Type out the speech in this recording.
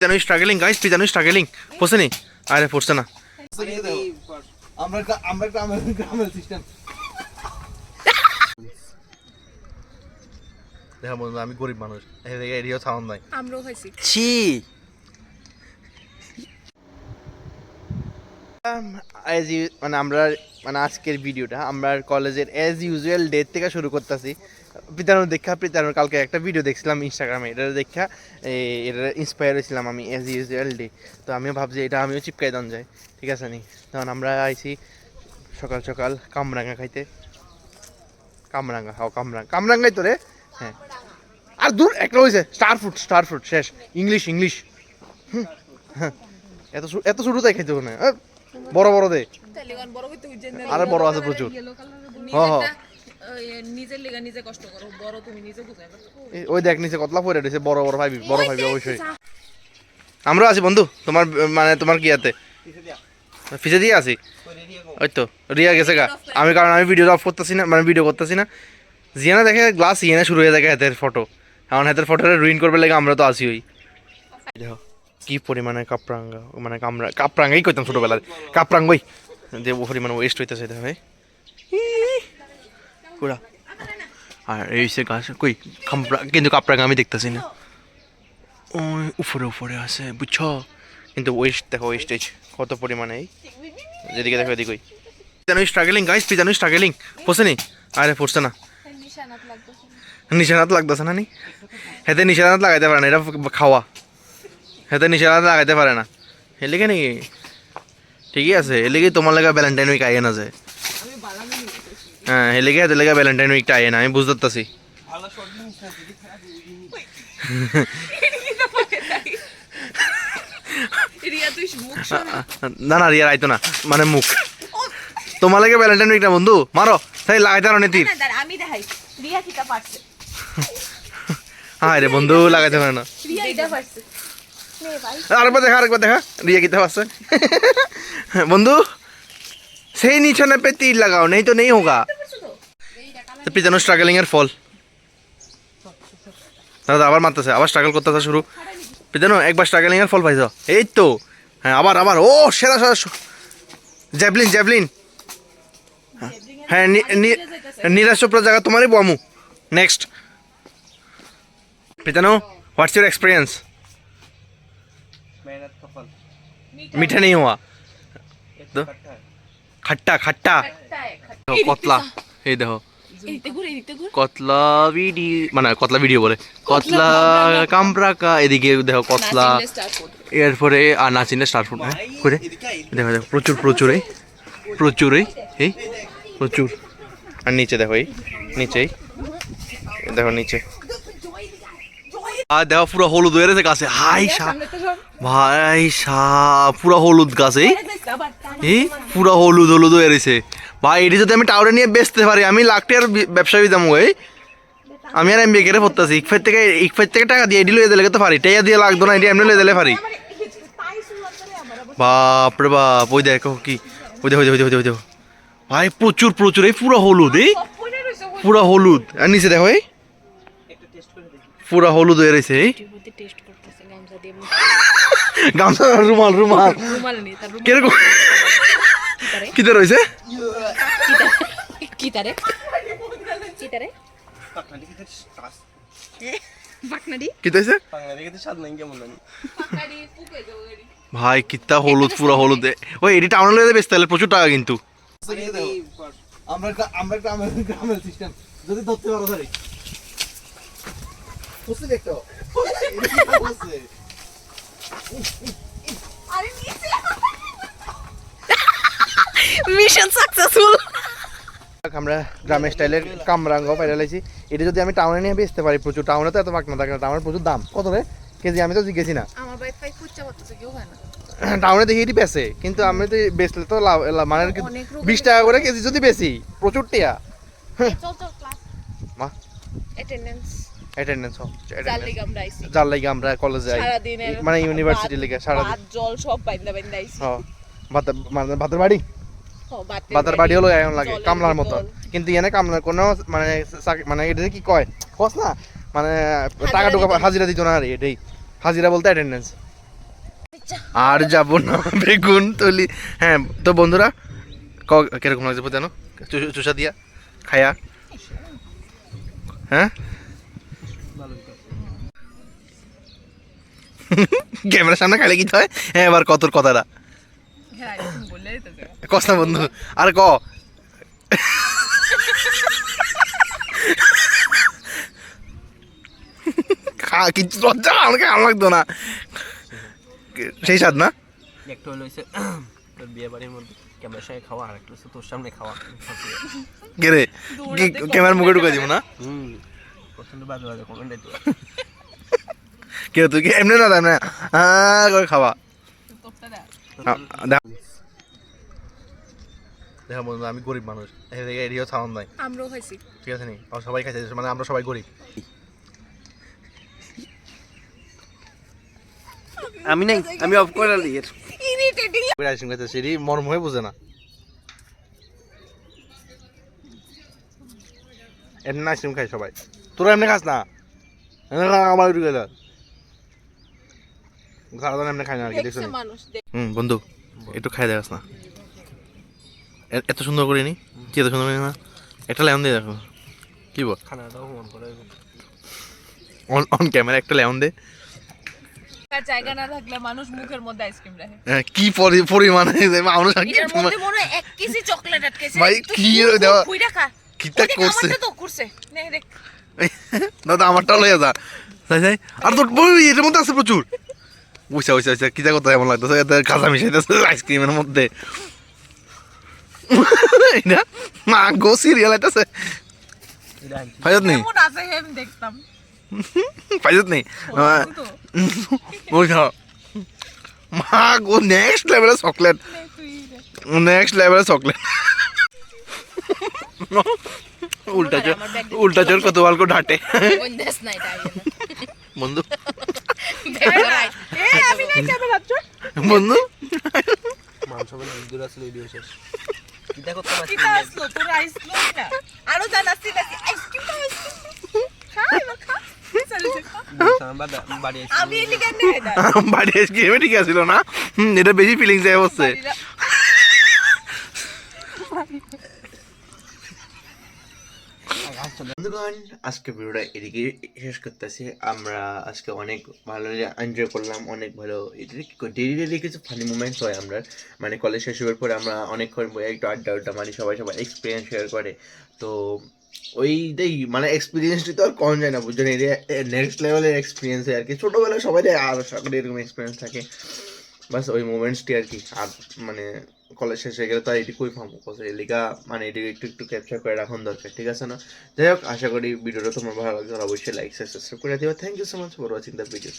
পিজানো struggling guys, পিজানো struggling পড়ছে নি? আরে পড়ছে না। আমরা আমরা গ্রামের সিস্টেম দেখা বন্ধু, আমি গরিব মানুষ, এরিয়াও সাউন্ড নাই। আমরাও খাইছি। ছি মানে আমরা মানে আজকের ভিডিওটা আমরা কলেজের অ্যাজ ইউজুয়াল ডে থেকে শুরু করতেছি। পিতানোর কালকে একটা ভিডিও দেখছিলাম ইনস্টাগ্রামে, এটা দেখা এটা ইন্সপায়ার হয়েছিলাম আমি অ্যাজ ইউজুয়াল ডে। তো আমিও ভাবছি এটা আমিও চিপকাই দান যায়, ঠিক আছে নি? তখন আমরা আইছি সকাল সকাল কামরাঙ্গা খাইতে। কামরাঙ্গা খাও, কামরাঙ্গাই তো রে। হ্যাঁ, আর দূর একটা হয়েছে স্টার ফ্রুট শেষ। ইংলিশ হ্যাঁ, এত ছোট তাই খাইতে না, বড় বড় দে। আরে বড় আছে প্রচুর। নিজের লেগা নিজে কষ্ট করো, বড় তুমি নিজে বুঝাই। ওই দেখ নিচে কতলা পড়ে রয়েছে, বড় ভাবি অবশ্যই। আমরা আছি বন্ধু, তোমার মানে তোমার কি আতে ফিসে দিয়ে আছি। ওই তো রিয়া গেছে গা, কারণ আমি ভিডিও অফ করতেছি না, মানে ভিডিও করতেছি না। জিয়ানা দেখে গ্লাস ইয়েনা শুরু হয়ে থাকে হাতের ফটো, এখন হাতের ফটোটা রুইন করবে লাগে। আমরা তো আছি ওই দেখো কি পরিমাণে কাপড়াঙ্গা, মানে কাপড়াঙ্গাই করতাম ছোটবেলায়, কাপড়াঙ্গই যে পরিমাণে ওয়েস্ট হইতেছে এটা ভাই পুরা। আর এই সে গাছ কই কিন্তু কাপড়াঙ্গা আমি দেখতেছি না, ওই উপরে আছে বুঝছো। কিন্তু ওয়েস্ট দেখো, ওয়েস্টেজ কত পরিমাণে। এই যেদিকে দেখো এদিকে পিজানো স্ট্রাগলিং গাইস, পিজানো স্ট্রাগলিং পড়ছে নি? আরে পড়ছে না। নিশানাত লাগতেছে না নি? হেতে নিশানাত লাগাইতে পারে না, এটা খাওয়া। হেতে নিশানাত লাগাইতে পারে না, এলিগে নাকি? ঠিকই আছে, এলিগে তোমার লেগে ভ্যালেন্টাইন উইক আইয়ে না যায়। হ্যাঁ, এলিগে হেতে লেগে ভ্যালেন্টাইন উইকটা আইয়ে না, আমি বুঝতে পারতেছি। না না, রিয়ার আইতো না, মানে মুখ তোমার লাগে ভ্যালেন্টাইন উইকটা বন্ধু মারো তাই লাগাইতে পারো নি তীর। আমি দেখাই রিয়া কিটা পারছে। হ্যাঁ রে বন্ধু, লাগাইতে পারে না। রিয়া এটা পারছে। আরেকবার দেখা রিয়া কিতা পারছে। বন্ধু সেই নিশানে पे तीर लगाओ, नहीं तो नहीं होगा। তো পিজানো স্ট্রাগলিং এর ফল দাদা আবার মারতেছে, আবার স্ট্রাগল করতেছে শুরু। পিজানো একবার স্ট্রাগলিং এর ফল পাইছো, এই তো। হ্যাঁ, আবার ও সেরা জ্যাভলিন। হ্যাঁ, নীরাজ চোপড়া জায়গা তোমারই বামু। নেক্সট পিজানো, व्हाट्स योर एक्सपीरियंस? मीठा नहीं हुआ तो खट्टा কতলা। এই দেখো কতলা ভিডিও বলে কতলা কামরাকা। এদিকে দেখো কতলা, এরপরে আর নাচিনে স্টার ফুড। হ্যাঁ করে দেখো প্রচুর এই প্রচুর। আর নিচে দেখো, এই নিচেই দেখো নিচে। আর দেখো পুরো হলুদ হয়ে গেছে গাছে। ভাই পুরো হলুদ গাছে, এই পুরো হলুদ হয়ে রয়েছে ভাই। এটি যদি আমি টাউনে নিয়ে বেচতে পারি, আমি লাখ টাকার ব্যবসায়ী দাম। ওই আমি আর এমবি কেটে পড়তেছি, ইকফের থেকে টাকা দিয়ে এটি লয়ে দিলে তো পারি, টাকা দিয়ে লাগতো না, এটি এমনি লয়ে দিলে পারি। বাপরে বাপ, ওই দেখো কি, ওই দেখো ভাই প্রচুর এই পুরো হলুদ, এই পুরো হলুদ। আর নিচে দেখো এই পুরা হলুদ হয়ে রয়েছে। গামছা রুমাল কিরকম কিতে রয়েছে? ভাই কিতা হলুদ, পুরা হলুদ। ওই এটি টাউনে লয়ে বেচতে হলে প্রচুর টাকা কিন্তু। আমরা গ্রামের সিস্টেম যদি ধরতে পারো ধরে মিশন সাকসেসফুল। আমরা গ্রামের স্টাইলের কামরাঙ্গা পাইলাইছি। এটা যদি আমি টাউনে নিয়ে বেচতে পারি, প্রচুর। টাউনে তো এত পাক না থাকে না, টাউনের প্রচুর দাম। কত রে কেজি? আমি তো জিজ্ঞেসি না। আমার ভাই পাই কুচ্চা করতেছে, কেউ হয় না টাউনে দেখি এটি বেচে, কিন্তু আমি তো বেচলে তো মানে 20 টাকা করে কেজি যদি বেশি, প্রচুর টিয়া। মা অ্যাটেন্ডেন্স যার লাগে আমরা কলেজে যাই, মানে ইউনিভার্সিটি লেগে সারাদিন জল সব বাইন্দা আইছি। ভাতের বাড়ি হলো এমন লাগে কামলার মতো, কিন্তু এনে কামলার কোনো মানে এটা কি কয় কস না, মানে টাকা টুকা হাজিরা দিত না। আর এটাই হাজিরা বলতে অ্যাটেন্ডেন্স। আর যাব না বেগুন তলি। হ্যাঁ তো বন্ধুরা কিরকম লাগছে জানো চুষা দিয়া খায়া? হ্যাঁ ক্যামেরার সামনে খাইলে কি হয়? হ্যাঁ এবার কতর কথাটা হ্যাঁ বললেই তো কথা বন্ধু আর ক খা কিছু লজ্জা আমাকে ভালো লাগতো না সেই স্বাদ না। একটা হলো হচ্ছে তোর বিয়ে বাড়ির মধ্যে ক্যামেরার সঙ্গে খাওয়া, আর একটা হচ্ছে তোর সামনে খাওয়া। কে রে ক্যামেরার মুখে ঢুকে দিব না? প্রচন্ড বাজে বাজে কমেন্ট দিত। কে তুই কি এমনি না না করে খাওয়া? দেখা বন্ধু আমি গরিব মানুষ, এরিয়াও সাউন্ড নাই, আমরাও খাইছি। ঠিক আছে নি? সবাই খাইছে, মানে আমরা সবাই গরিব। আমি নাই, আমি অফ করে দিই। ইরিটেটিং আইসক্রিম খাইতে সেটি মর্ম হয়ে বুঝে না। এমনি আইসক্রিম খাই সবাই, তোরা এমনি খাস না? আমার ঢুকে যা সারাদিন এমনি খাই না আর কি, দেখছো? দেখছে মানুষ বন্ধু একটু খাই দেখাস না, এত সুন্দর করে নি, কি এত সুন্দর করে না? একটা লেমন দিয়ে দেখো, কি বল? খানাটাও মন করে অন ক্যামেরা একটা লেমন দে। জায়গা না থাকলে মানুষ মুখের মধ্যে আইসক্রিম রাখে। কি পরিমাণে মানুষ এর মধ্যে মনে হয় 1 কেজি চকলেট আটকেছে। ভাই কি দেওয়া কইরা খা। কিটা করছে আমারটা তো করছে। নে দেখ। দাদা আমারটা লইয়া যা যাই যাই। আর তোর বই এর মধ্যে আছে প্রচুর। বুঝছা বুঝছা বুঝছা কি যা কথা এমন লাগতেছে, কাঁচা মিশাইতেছে আইসক্রিমের মধ্যে। এটা মা গো সিরিয়াল আইতাছে। ফাইজত নেই, কেমন আছে হেম দেখতাম। ফাইজত নেই তো বুঝছো মা গো নেক্সট লেভেলের চকলেট, নে তুই রে। নেক্সট লেভেলের চকলেট। উল্টা চোর কত বাল কো ঢাটে বন্ধেস নাই তাই বন্ধু। এ আমি নাই ক্যামেরা চোর। বন্ধু মানুষ হবে দূর আসলে ভিডিও শেষ। কিটা করতে পারছিস? কিটা আসলো তোর আইসক্রিম না আরো জানাসি না আইসক্রিম খা এবার খা চলে যা খা। বাড়ি আমি এলি কেন নাই দা বাড়ি আইসক্রিমে ঠিক আছিল না? এটা বেশি ফিলিংস যায় হচ্ছে। বন্ধুগণ আজকে ভিডিওটা এদিকে শেষ করতেছি। আমরা আজকে অনেক ভালো এনজয় করলাম, অনেক ভালো ডেলি ডেলি কিছু ফানি মুমেন্টস হয় আমরা, মানে কলেজ শেষ হওয়ার পরে আমরা অনেকক্ষণ একটু আড্ডা মানে সবাই এক্সপিরিয়েন্স শেয়ার করে। তো ওইটাই মানে এক্সপিরিয়েন্সটি তো আর কম যায় না, বুঝছেন? এটা নেক্সট লেভেলের এক্সপিরিয়েন্স আর কি। ছোটোবেলায় সবাই আশা করি এরকম এক্সপিরিয়েন্স থাকে, বাস ওই মোমেন্টসটি আর কি। আর মানে কলেজ শেষ হয়ে গেলে তো আর এটি কই ফার্ম করছে এলিকা, মানে এটি একটু একটু ক্যাপচার করে রাখার দরকার, ঠিক আছে না? যাই হোক, আশা করি ভিডিওটা তোমার ভালো লাগবে, অবশ্যই লাইক সাবস্ক্রাইব করে দিও। Thank you so much for watching the video.